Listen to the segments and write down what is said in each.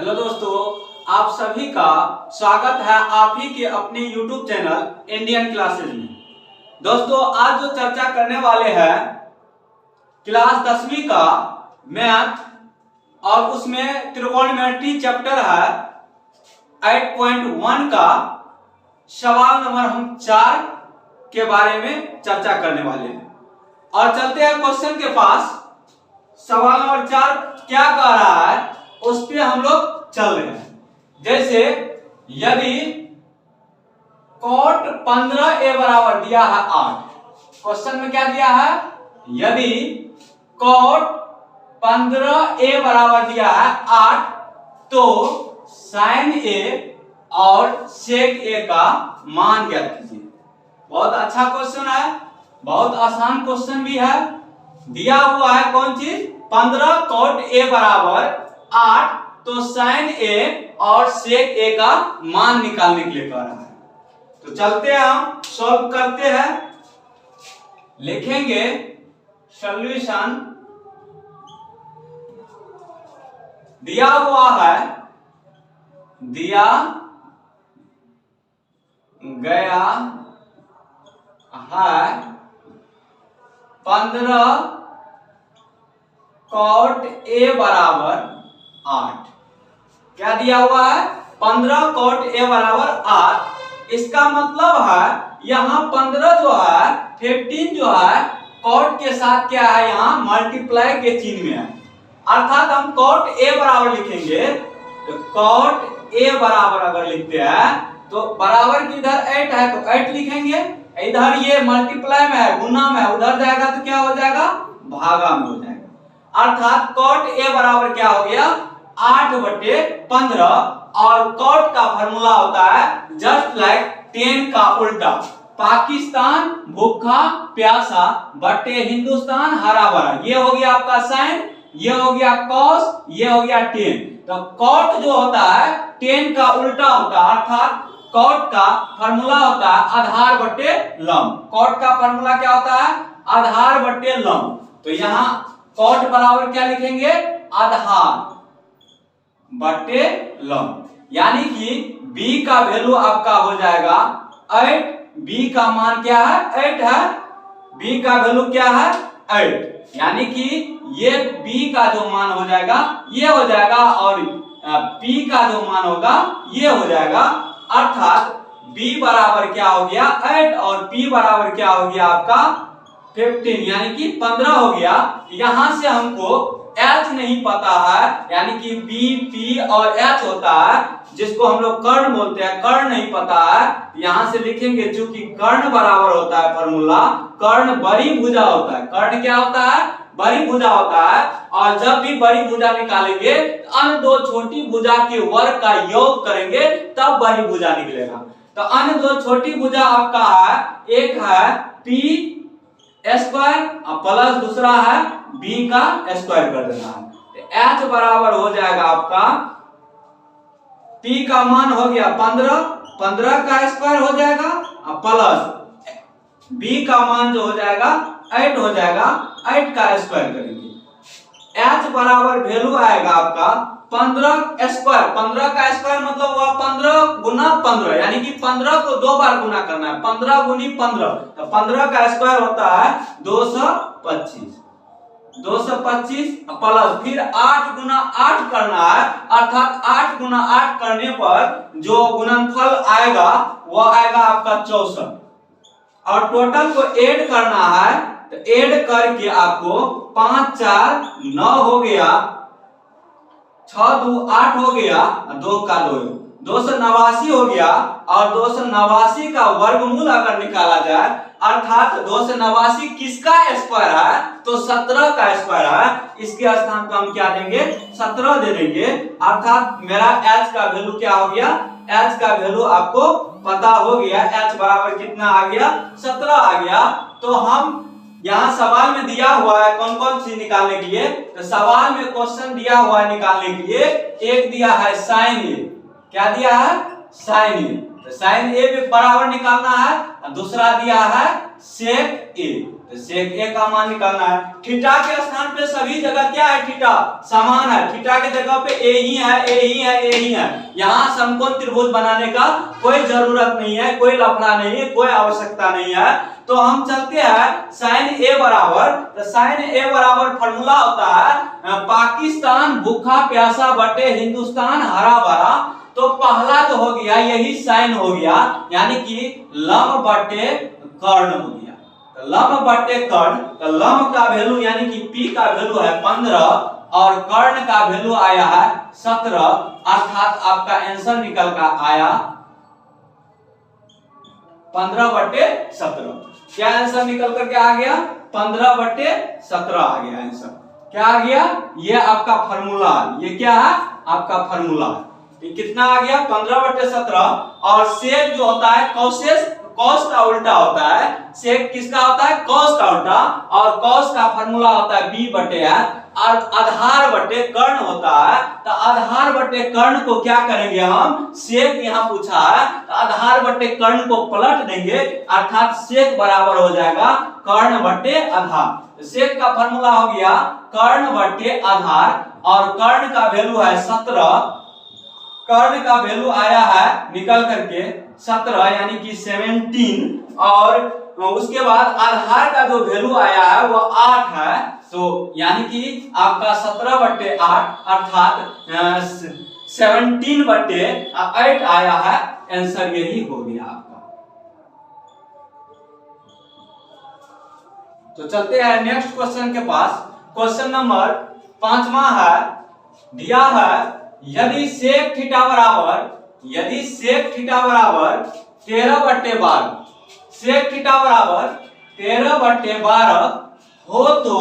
Hello दोस्तों, आप सभी का स्वागत है आप ही के अपने YouTube चैनल इंडियन क्लासेज में। दोस्तों, आज जो चर्चा करने वाले हैं क्लास 10वीं का मैथ और उसमें त्रिकोणमिति चैप्टर है 8.1 का सवाल नंबर हम 4 के बारे में चर्चा करने वाले हैं। और चलते हैं क्वेश्चन के पास। सवाल नंबर 4 क्या कह रहा है उस पे हम लोग चल रहे हैं। जैसे यदि cot 15a बराबर दिया है 8। क्वेश्चन में क्या दिया है? यदि cot 15a बराबर दिया है 8 तो sin a और sec a का मान ज्ञात कीजिए। बहुत अच्छा क्वेश्चन है, बहुत आसान क्वेश्चन भी है। दिया हुआ है कौन चीज? 15 cot a बराबर 8 तो sin a और sec a का मान निकालने के लिए कह रहा है। तो चलते हैं, हम सॉल्व करते हैं। लिखेंगे सॉल्यूशन। दिया हुआ है, दिया गया है 15 cot a बराबर 8। क्या दिया हुआ है? 15 cot a बराबर 8। इसका मतलब है यहाँ 15 जो है 15 जो है cot के साथ क्या है, यहाँ मल्टीप्लाई के चिन्ह में है। अर्थात हम cot a बराबर लिखेंगे तो cot a बराबर अगर लिखते हैं तो बराबर की इधर 8 है तो 8 लिखेंगे। इधर ये मल्टीप्लाई में है, गुना में है, उधर जाएगा तो क्या हो जाएगा? भागा में हो जाएगा। अर्थात cot a बराबर क्या हो गया? 8/15। और cot का फॉर्मूला होता है जस्ट लाइक 10 का उल्टा। पाकिस्तान भूखा प्यासा बटे हिंदुस्तान हरा भरा। ये हो गया आपका साइन, ये हो गया cos, ये हो गया 10। तो cot जो होता है 10 का उल्टा होता है। अर्थात cot का फॉर्मूला होता है आधार बटे लंब। cot का फॉर्मूला क्या होता है? आधार बटे लंब। तो यहाँ cot बराबर क्या लिखेंगे? आधार बटे लंब। यानी कि b का वैल्यू आपका हो जाएगा 8। b का मान क्या है? 8 है। b का वैल्यू क्या है? 8। यानी कि ये b का जो मान हो जाएगा ये हो जाएगा और p का जो मान होगा ये हो जाएगा। अर्थात b बराबर क्या हो गया? 8 और p बराबर क्या हो गया आपका? 15, यानी कि 15 हो गया। यहां से हमको h नहीं पता है, यानी कि b, p और h होता है जिसको हम लोग कर्ण बोलते हैं। कर्ण नहीं पता है, यहां से लिखेंगे चूंकि कर्ण बराबर होता है फॉर्मूला, कर्ण बड़ी भुजा होता है। कर्ण क्या होता है? बड़ी भुजा होता है। और जब भी बड़ी भुजा निकालेंगे अन्य दो छोटी भुजा के वर्ग का योग करेंगे तब बड़ी भुजा निकलेगा। तो अन्य दो छोटी भुजा आपका है, एक है p स्क्वायर प्लस दूसरा है b का स्क्वायर कर देना है। h बराबर हो जाएगा आपका p का मान हो गया 15 का स्क्वायर हो जाएगा प्लस b का मान जो हो जाएगा 8 हो जाएगा। 8 का स्क्वायर करेंगे। h बराबर वैल्यू आएगा आपका 15 स्क्वायर। 15 का स्क्वायर मतलब हुआ 15 गुना 15, यानी कि 15 को 2 बार गुना करना है। 15 गुनी 15, तो 15 का स्क्वायर होता है 225। 225 प्लस फिर 8 गुना 8 करना है। अर्थात 8 गुना 8 करने पर जो गुणनफल आएगा वो आएगा आपका 64। और टोटल को ऐड करना है तो ऐड करके आपको 5 4 9 हो गया, 6 2 8 हो गया, 2 का 289 हो गया। और 289 का वर्गमूल अगर निकाला जाए, अर्थात 289 किसका स्क्वायर है? तो 17 का स्क्वायर है। इसके स्थान पर हम क्या देंगे? 17 दे देंगे। अर्थात मेरा h का वैल्यू क्या हो गया? h का वैल्यू आपको पता हो गया। h बराबर कितना आ गया? 17 आ गया। तो हम यहाँ सवाल में दिया हुआ है कौन कौन सी निकालने के लिए, तो सवाल में क्वेश्चन दिया हुआ है निकालने के लिए। एक दिया है साइन ए। क्या दिया है? साइन ए। तो साइन ए भी बराबर निकालना है। दूसरा दिया है सेक ए। तो सेक ए का मान निकालना है। थीटा के स्थान पे सभी जगह क्या है, थीटा समान है, थीटा के जगह पे ए ही है, ए ही है, ए ही है। यहाँ समकोण त्रिभुज बनाने का कोई जरूरत नहीं है, कोई लफड़ा नहीं है, कोई आवश्यकता नहीं है। तो हम चलते हैं साइन ए बराबर, तो साइन ए बराबर फॉर्मूला होता है पाकिस्तान भूखा प्यासा बटे हिंदुस्तान हरा भरा। तो पहला जो हो गया यही साइन हो गया, यानी कि लंब बटे कर्ण हो गया। तो लंब बटे कर्ण, तो लंब का वैल्यू यानी कि पी का वैल्यू है 15 और कर्ण का वैल्यू आया है 17, अर्थात आपका आंसर निकल कर आया 15/17। क्या आंसर निकल करके आ गया, 15/17 आ गया आंसर। क्या आ गया, ये आपका फार्मूला, ये क्या है आपका फार्मूला। ये कितना आ गया 15/17। और सेक जो होता है कॉस का उल्टा होता है, सेक किसका होता है, कॉस का उल्टा, और कॉस का फार्मूला होता है b/r और आधार बटे कर्ण होता है। तो आधार बटे कर्ण को क्या करेंगे हम, सेक यहाँ पूछा है तो आधार बटे कर्ण को पलट देंगे, अर्थात सेक बराबर हो जाएगा कर्ण बटे आधार। तो सेक का फार्मूला हो गया कर्ण बटे आधार और कर्ण का वैल्यू है 17, कर्ण का वैल्यू आया है निकल करके 17 यानी कि 17, और उसके बाद आधार का जो वैल्यू आया है वो 8 है। तो यानी कि आपका 17/8 अर्थात 17/8 आया है, आंसर यही हो गया आपका। तो चलते हैं नेक्स्ट क्वेश्चन के पास। क्वेश्चन नंबर 5वां है, दिया है यदि सेक थीटा बराबर 13/12, सेक थीटा बराबर 13/12 हो तो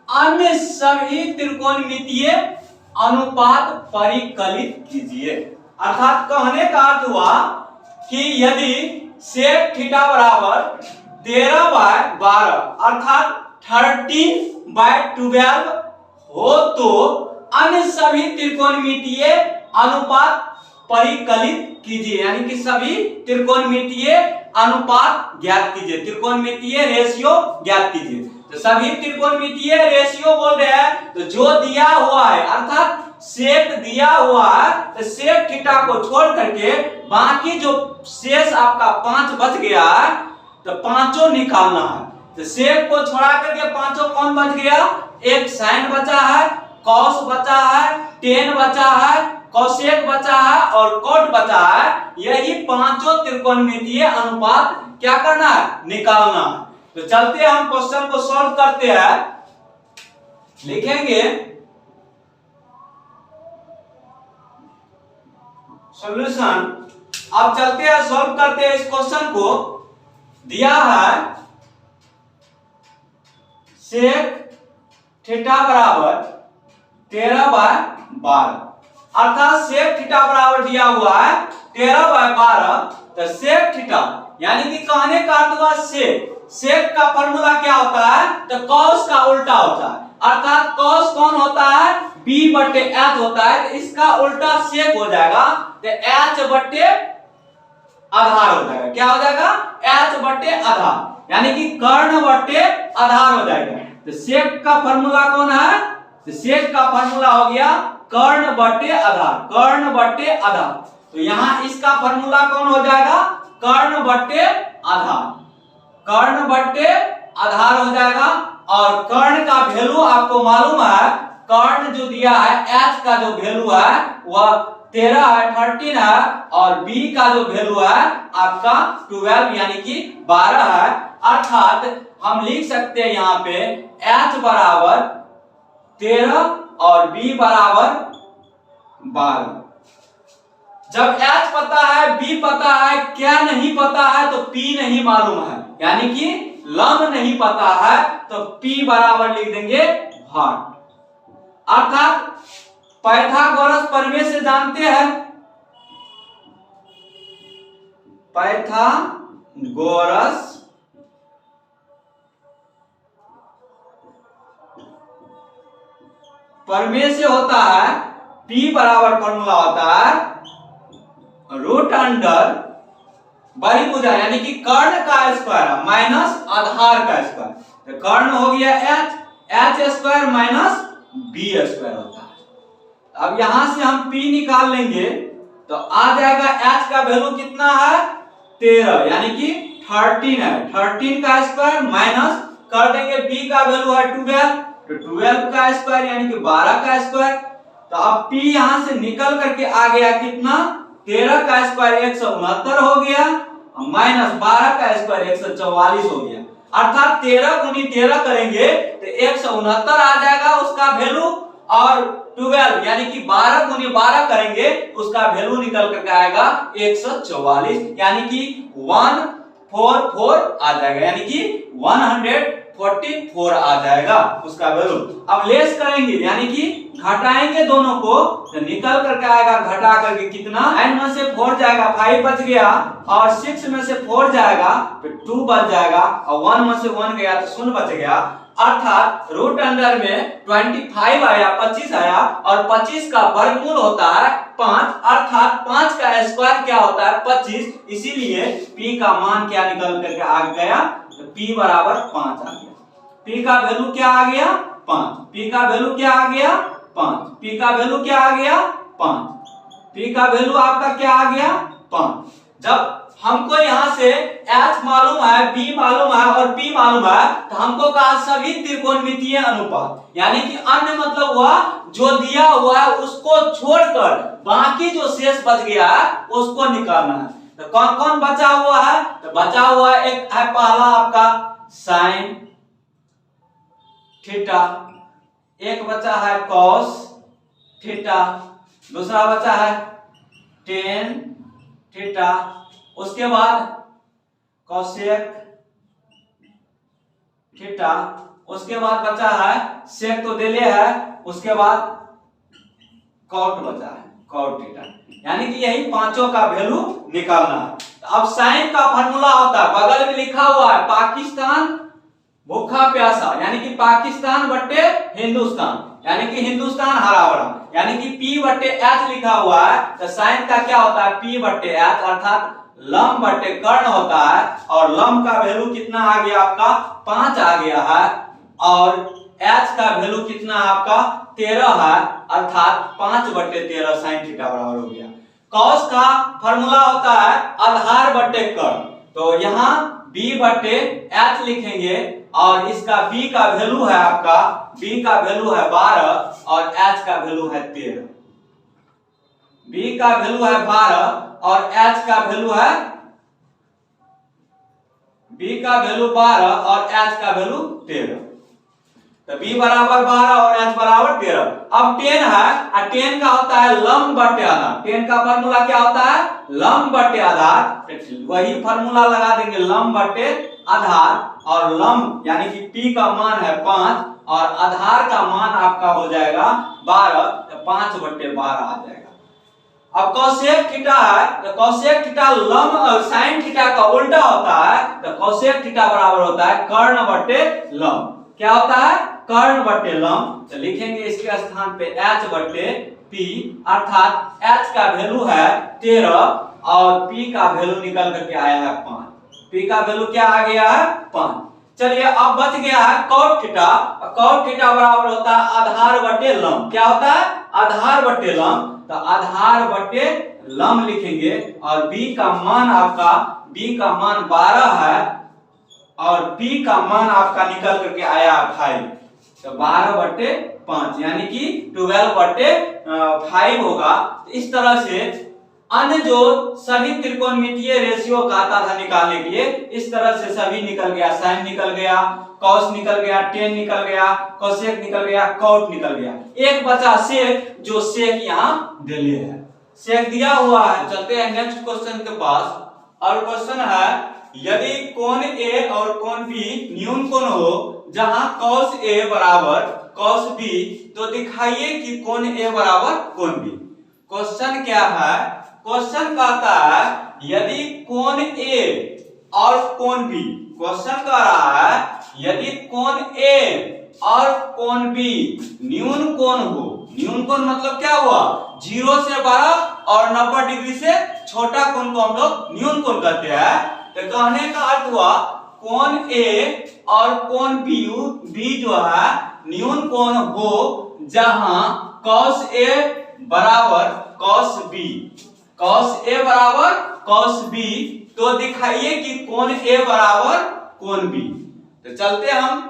अन्य सभी त्रिकोणमितीय अनुपात परिकलित कीजिए। अर्थात कहने का अर्थ हुआ कि यदि सेक थीटा बराबर 13/12 अर्थात 13/12 हो तो अन्य सभी त्रिकोणमितीय अनुपात परिकलित कीजिए, यानी कि सभी त्रिकोणमितीय अनुपात ज्ञात कीजिए, त्रिकोणमितीय रेशियो ज्ञात कीजिए। तो सभी त्रिकोणमितीय रेशियो बोल रहे हैं, तो जो दिया हुआ है अर्थात सेक दिया हुआ है, तो सेक थीटा को छोड़ करके बाकी जो शेष आपका 5 बच गया है तो पांचों निकालना है। तो सेक को छोड़ा करके पांचों कौन बच गया, एक साइन बचा है, कॉस बचा है, टेन बचा है, कोसेक बचा है और कोट बचा है। यही पांचों त्रिकोणमितीय अनुपात क्या करना है, निकालना है। तो चलते हम क्वेश्चन को सॉल्व करते हैं, लिखेंगे सॉल्यूशन। अब चलते हैं सॉल्व करते हैं इस क्वेश्चन को। दिया है सेक थीटा बराबर 13/12 अर्थात सेक थीटा बराबर दिया हुआ है 13/12। तो सेक थीटा यानी कि कहने का अर्थ हुआ सेक का फॉर्मूला क्या होता है, तो कॉस का उल्टा होता है, अर्थात कॉस कौन होता है, b/h होता है। तो इसका उल्टा सेक हो जाएगा, तो h/आधार हो जाएगा। क्या हो जाएगा, h/आधार, यानी कि कर्ण बटे आधार हो जाएगा। तो सेक का फॉर्मूला कौन है, तो सेक का फॉर्मूला हो गया कर्ण बटे आधार, कर्ण बटे आधार। तो यहां इसका फॉर्मूला कौन हो जाएगा, कर्ण बटे आधार, कर्ण बटे आधार हो जाएगा। और कर्ण का वैल्यू आपको मालूम है, कर्ण जो दिया है h का जो वैल्यू है वह 13 है, 13 है, और b का जो वैल्यू है आपका 12 यानी कि 12 है। अर्थात हम लिख सकते हैं यहाँ पे h बराबर 13 और b बराबर 12। जब h पता है, b पता है, क्या नहीं पता है, तो p नहीं मालूम है, यानी कि लंब नहीं पता है, तो p बराबर लिख देंगे भाट। अर्थात पाइथागोरस प्रमेय से जानते हैं, पाइथागोरस प्रमेय से होता है p बराबर फॉर्मूला होता है रूट अंडर बड़ी भुजा यानी कि कर्ण का स्क्वायर माइनस आधार का स्क्वायर। तो कर्ण हो गया h, h square minus b square होता है। अब यहां से हम p निकाल लेंगे तो आ जाएगा h का वैल्यू कितना है 13 यानी कि 13 है, 13 का स्क्वायर माइनस कर देंगे b का वैल्यू है 12 तो 12 का स्क्वायर यानी कि 12 का स्क्वायर। तो अब p यहां से निकल करके आ गया कितना 13 का स्क्वायर 169 हो गया माइनस 12 का स्क्वायर 144 हो गया, अर्थात 13 गुनी 13 करेंगे तो 169 आ जाएगा उसका वैल्यू, और 12 यानी कि 12 गुनी 12 करेंगे उसका वैल्यू निकल करके आएगा 144 यानी कि 144 आ जाएगा, यानी कि 144 आ जाएगा उसका वैल्यू। अब लेस करेंगे यानी कि घटाएंगे दोनों को तो निकल करके आएगा घटा करके कितना 9 में से 4 जाएगा 5 बच गया, और 6 में से 4 जाएगा तो 2 बच जाएगा, और 1 में से 1 गया तो 0 बच गया, अर्थात रूट अंडर में 25 आया 25 आया, और 25 का वर्गमूल होता है 5, अर्थात 5 का स्क्वायर क्या होता है 25, इसीलिए p का मान क्या निकल करके आ गया तो p बराबर 5 आ गया। p का वैल्यू क्या आ गया 5, p का वैल्यू क्या आ गया 5, p का वैल्यू क्या आ गया 5, p का वैल्यू आपका क्या आ गया 5। जब हमको यहाँ से h मालूम है, b मालूम है और p मालूम है तो हमको कहा सभी त्रिकोणमितीय अनुपात, यानी कि अन्य मतलब हुआ जो दिया हुआ है उसको छोड़कर बाकी जो शेष बच गया है उसको निकालना है। तो कौन कौन बचा हुआ है, तो बचा हुआ एक है पहला आपका साइन थीटा, एक बचा है कॉस थीटा, दूसरा बचा है टेन थीटा, उसके बाद कोसेक थीटा, उसके बाद बचा है सेक तो देले है, उसके बाद कॉट बचा है कॉट थीटा, यानी कि यही पांचों का वैल्यू निकालना है। अब साइन का फार्मूला होता है बगल में लिखा हुआ है पाकिस्तान भूखा प्यासा, यानी कि पाकिस्तान बट्टे हिंदुस्तान, यानी कि हिंदुस्तान हरा भरा, यानी कि p बट्टे h लिखा हुआ है तो साइन का क्या होता है p बट्टे h, अर्थात लंब बट्टे कर्ण होता है, और लंब का वैल्यू कितना आ गया आपका 5 आ गया है, और h का वैल्यू कितना आपका 13 है, अर्थात 5 बट्टे 13 साइन थीटा बराबर हो गया। कॉस का फार्मूला होता है आधार बट्टे कर्ण, तो यहाँ b बट्टे h लिखेंगे, और इसका b का वैल्यू है आपका b का वैल्यू है 12 और h का वैल्यू है 13, b का वैल्यू है 12 और h का वैल्यू है b का वैल्यू 12 और h का वैल्यू 13, तो b बराबर 12 और h बराबर 13। अब 10 है, और 10 का होता है लंब बट्टे आधार, 10 का फार्मूला क्या होता है लंब बट्टे आधार, वही फार्मूला लगा देंगे लंब बट्टे आधार, और लंब यानी कि p का मान है 5 और आधार का मान आपका हो जाएगा 12, तो 5 बट्टे 12 आ जाएगा। अब कोसेक थीटा है तो कोसेक थीटा लंब और साइन थीटा का उल्टा होता है, तो कोसेक थीटा बराबर होता है कर्ण बट्टे लंब, क्या होता है कर्ण बट्टे लंब, तो लिखेंगे इसके स्थान पे h बट्टे p, अर्थात h का वैल्यू है 13 और p का वैल्यू निकल करके आया है 5, p का वैल्यू क्या आ गया है 5। चलिए अब बच गया है कॉट थीटा, कॉट थीटा बराबर होता है आधार बट्टे लंब, क्या होता है आधार बट्टे लंब, तो आधार बट्टे लंब लिखेंगे, और b का मान आपका b का मान 12 है और p का मान आपका निकल करके आया 5, तो 12 बट्टे 5 यानी कि 12 बट्टे 5 होगा। तो इस तरह से अन्य जो सभी त्रिकोणमितीय रेशियो कहता था निकालने के लिए, इस तरह से सभी निकल गया, साइन निकल गया, कॉस निकल गया, टेन निकल गया, कोसेक निकल गया, कॉट निकल गया, एक बचा सेक, जो सेक यहाँ दिले है, सेक दिया हुआ है। चलते हैं नेक्स्ट क्वेश्चन के पास, और क्वेश्चन है यदि कोण ए और कोण बी न्यून कोण हो जहां cos a बराबर cos b, तो दिखाइए कि कोण a बराबर कोण b। क्वेश्चन क्या है, क्वेश्चन कहता है यदि कोण a और कोण b, क्वेश्चन कह रहा है यदि कोण a और कोण b न्यून कोण हो, न्यून कोण मतलब क्या हुआ 0 से बड़ा और 90 डिग्री से छोटा कोण को हम लोग न्यून कोण कहते हैं। तो कहने का अर्थ हुआ कोण ए और कोण बी जो है न्यून कोण हो जहां cos ए बराबर cos बी, cos ए बराबर cos बी, तो दिखाइए कि कोण ए बराबर कोण बी। तो चलते हम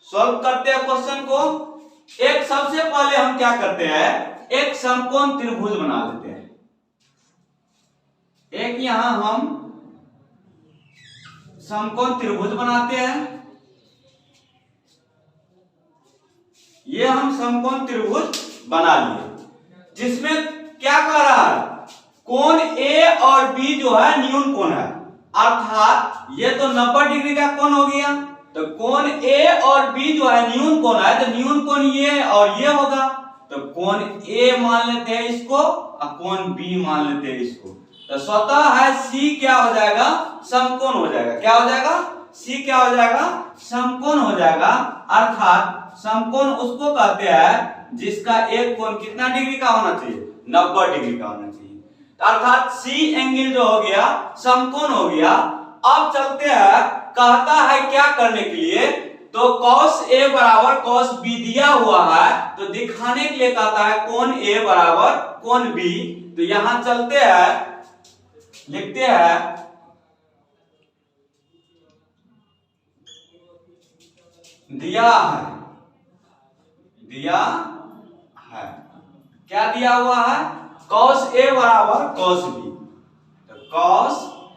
सॉल्व करते हैं क्वेश्चन को। एक सबसे पहले हम क्या करते हैं, एक समकोण त्रिभुज बना लेते हैं। एक यहां हम समकोण त्रिभुज बनाते हैं। ये हम समकोण त्रिभुज बना लिए, जिसमें क्या कर रहा है, कोण ए और बी जो है न्यून कोण है, अर्थात ये तो 90 डिग्री का कोण हो गया। तो कोण ए और बी जो है न्यून कोण है, तो न्यून कोण ये और ये होगा। तो कोण ए मान लेते हैं इसको और कोण बी मान लेते हैं इसको। तो स्वतः है सी क्या हो जाएगा, समकोण हो जाएगा। क्या हो जाएगा, सी क्या हो जाएगा, समकोण हो जाएगा। अर्थात समकोण उसको कहते हैं जिसका एक कोण कितना डिग्री का होना चाहिए, 90 डिग्री का होना चाहिए। अर्थात सी एंगल जो हो गया समकोण हो गया। अब चलते हैं, कहता है क्या करने के लिए, तो cos a बराबर cos b दिया हुआ है, तो दिखाने के लिए कहता है कोण a बराबर कोण b। तो यहां चलते हैं, लिखते हैं दिया है क्या दिया हुआ है, cos a बराबर cos b। तो cos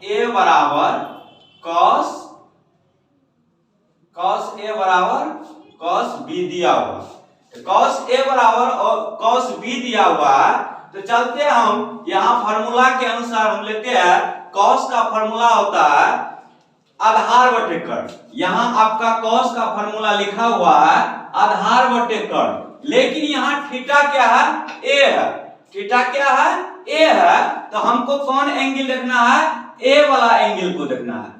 a बराबर cos a बराबर cos b दिया हुआ। तो cos a बराबर और cos b दिया हुआ है। तो चलते हम यहां फार्मूला के अनुसार हम लेते हैं, cos का फार्मूला होता है आधार बटे कर्ण। यहां आपका cos का फार्मूला लिखा हुआ है आधार बटे कर्ण, लेकिन यहां थीटा क्या है, a है। थीटा क्या है, a है। तो हमको कौन एंगल देखना है, a वाला एंगल को देखना है।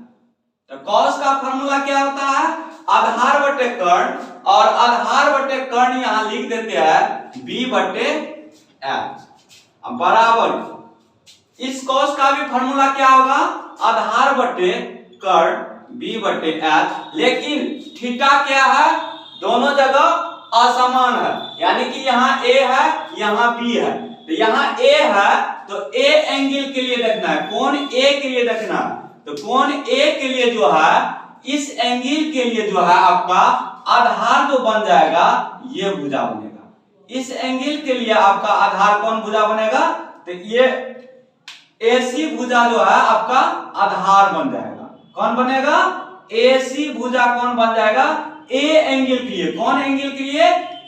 तो cos का फार्मूला क्या होता है, आधार बटे कर्ण, और आधार बटे कर्ण यहां लिख देते हैं b बटे h बराबर। इस cos का भी फार्मूला क्या होगा, आधार बटे कर्ण b बटे h। लेकिन थीटा क्या है, दोनों जगह असमान है, यानी कि यहाँ a है यहाँ b है। तो यहाँ a है तो a एंगल के लिए देखना है, कोण a के लिए देखना है। तो कोण a के लिए जो है, इस एंगल के लिए जो है आपका आधार जो बन जाएगा ये भुजा बनेगा। इस एंगल के लिए आपका आधार कौन भुजा बनेगा, तो ये AC भुजा जो है आपका आधार बन जाएगा। कौन बनेगा, AC भुजा कौन बन जाएगा, A एंगल के लिए। कौन एंगल के लिए,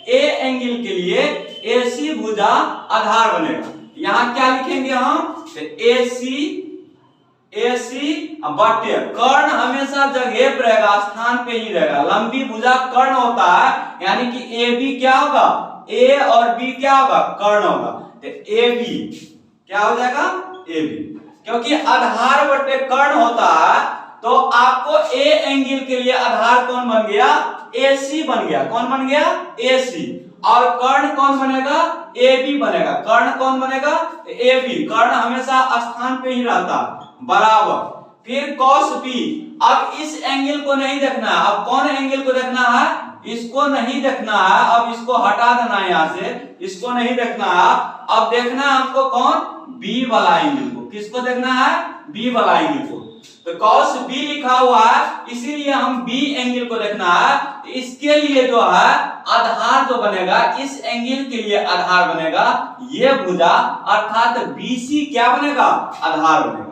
A एंगल के लिए AC भुजा आधार बनेगा। यहाँ क्या लिखेंगे हम, AC बटे कर्ण हमेशा जगह पर रहेगा, स्थान पे ही रहेगा। लंबी भुजा कर्ण होता है, यानी कि AB क्या होगा, A और B क्या होगा, कर्ण होगा। तो AB क्या हो जाएगा, AB। क्योंकि आधार बटे कर्ण होता है, तो आपको A एंगल के लिए आधार कौन बन गया, AC बन गया। कौन बन गया, AC। और कर्ण कौन बनेगा, AB बनेगा। कर्ण कौन बनेगा, AB। कर्ण हमेशा स्थान पे ही रहता बराबर। फिर cos B, अब इस एंगल को नहीं देखना है, अब कौन एंगल को देखना है, इसको नहीं देखना है। अब इसको हटा देना है यहाँ से, इसको नहीं देखना है। अब देखना है हमको कौन, B वाला एंगल को। किसको देखना है, B वाला एंगल को। तो cos B लिखा हुआ है, इसीलिए हम B एंगल को देखना है। इसके लिए जो है आधार जो बनेगा, इस एंगल के लिए आधार बनेगा ये भुजा, अर्थात BC क्या बनेगा, आधार बनेगा।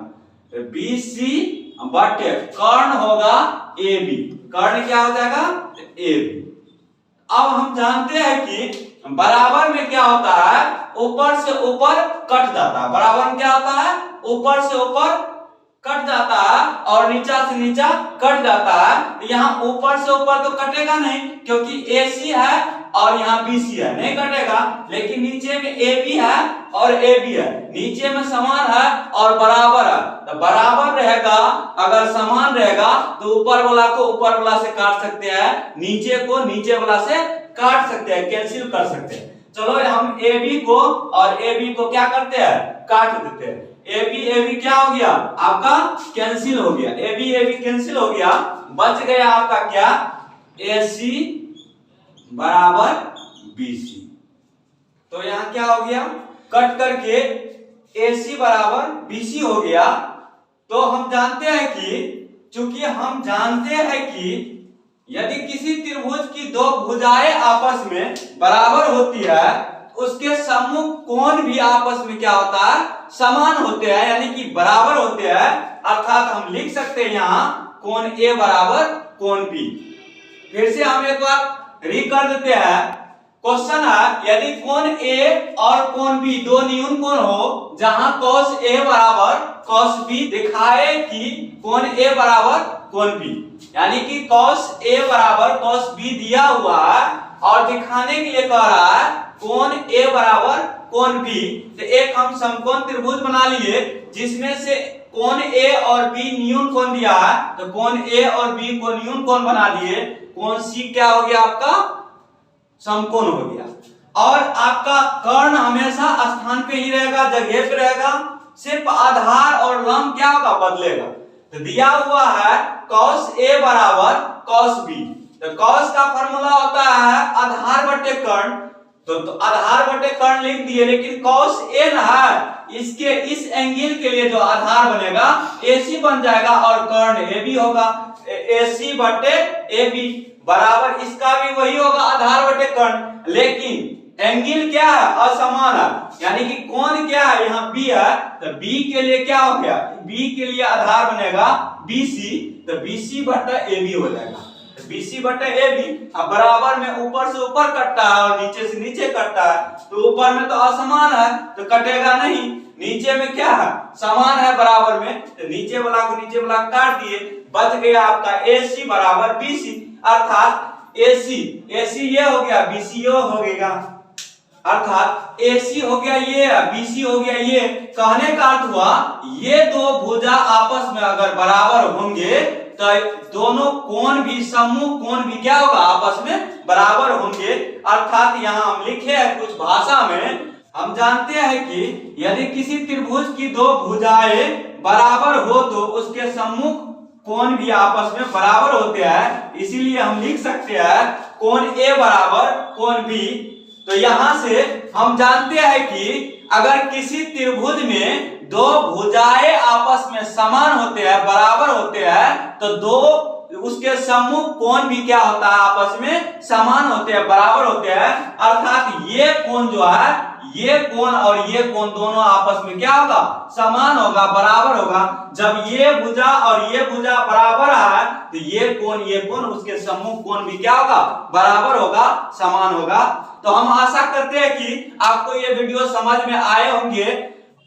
तो BC बटे कर्ण होगा AB। कर्ण क्या हो जाएगा, AB। अब हम जानते हैं कि बराबर में क्या होता है, ऊपर से ऊपर कट जाता है। बराबर में क्या होता है, ऊपर से ऊपर कट जाता है और नीचा से नीचा कट जाता है। यहाँ ऊपर से ऊपर तो कटेगा नहीं, क्योंकि AC है और यहाँ BC है, नहीं कटेगा। लेकिन नीचे में AB है और AB है, नीचे में समान है और बराबर है। तो बराबर रहेगा, अगर समान रहेगा तो ऊपर वाला को ऊपर वाला से काट सकते हैं, नीचे को नीचे वाला से काट सकते हैं, कैंसिल कर सकते हैं। चलो हम AB को और AB को क्या करते हैं, काट देते हैं। ए बी क्या हो गया आपका कैंसिल हो गया, ए बी कैंसिल हो गया, बच गया आपका क्या ए सी बराबर बी सी। तो यहां क्या हो गया कट करके ए सी बराबर बी सी हो गया। तो हम जानते हैं कि चूंकि हम जानते हैं कि यदि किसी त्रिभुज की दो भुजाएं आपस में बराबर होती है उसके सम्मुख कोण भी आपस में क्या होता है समान होते हैं, यानी कि बराबर होते हैं। अर्थात हम लिख सकते हैं यहाँ कोण ए बराबर कोण बी। फिर से हम एक बार री कर देते हैं। क्वेश्चन है यदि कोण ए और कोण बी दो न्यून कोण हो जहां cos ए बराबर cos बी दिखाए कि कोण ए बराबर कोण बी, यानी कि cos ए बराबर cos बी दिया हुआ है और दिखाने के लिए कह रहा है कोण ए बराबर कोण बी। तो एक हम समकोण त्रिभुज बना लिए जिसमें से कोण ए और बी न्यून कोण दिया है, तो कोण ए और बी को न्यून कोण बना दिए। कोण सी क्या हो गया आपका समकोण हो गया। और आपका कर्ण हमेशा स्थान पे ही रहेगा, जगह पे रहेगा, सिर्फ आधार और लंब क्या होगा बदलेगा। तो दिया हुआ है cos a बराबर cos b, तो cos का फॉर्मूला होता है आधार बटे कर्ण, तो आधार बटे कर्ण लिख दिए, लेकिन cos a ना है इसके इस एंगल के लिए जो आधार बनेगा AC बन जाएगा और कर्ण AB होगा, AC बटे AB बराबर इसका भी वही होगा आधार बटे कर्ण, लेकिन एंगल क्या है असमान है, यानी कि कोण क्या है यहाँ B है, तो B के लिए क्या हो गया B के लिए आधार बनेगा BC, तो BC बटा AB हो जाएगा। तो BC बटा AB अब बराबर में ऊपर से ऊपर कटता है और नीचे से नीचे कटता है, तो ऊपर में तो असमान है तो कटेगा नहीं, नीचे में क्या है समान है बराबर में, तो नीचे वाला को नीचे वाला काट दिए, बच गया आपका AC बराबर BC। अर्थात AC ये हो गया BC हो गएगा, अर्थात AC हो गया ये BC हो गया ये। कहने का अर्थ हुआ ये दो भुजा आपस में अगर बराबर होंगे तो दोनों कोण भी सम्मुख कोण भी क्या होगा आपस में बराबर होंगे। अर्थात यहाँ हम लिखे हैं कुछ भाषा में, हम जानते हैं कि यदि किसी त्रिभुज की दो भुजाएं बराबर हो तो उसके सम्मुख कोण भी आपस में बराबर होते हैं, इसीलिए हम लिख सकते हैं कोण A बराबर कोण B। तो यहां से हम जानते हैं कि अगर किसी त्रिभुज में दो भुजाएं आपस में समान होते हैं बराबर होते हैं तो दो उसके सम्मुख कोण भी क्या होता है आपस में समान होते हैं बराबर होते हैं। अर्थात ये कोण जो है ये कोण और ये कोण दोनों आपस में क्या होगा समान होगा बराबर होगा। जब ये भुजा और ये भुजा बराबर है तो ये कोण उसके सम्मुख कोण भी क्या होगा बराबर होगा समान होगा। तो हम आशा करते हैं कि आपको ये वीडियो समझ में आए होंगे।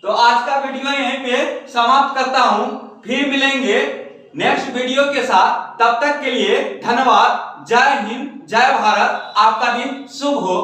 तो आज का वीडियो यहीं पे समाप्त करता हूं, फिर मिलेंगे नेक्स्ट वीडियो के साथ, तब तक के लिए धन्यवाद। जय हिंद जय भारत, आपका दिन शुभ हो।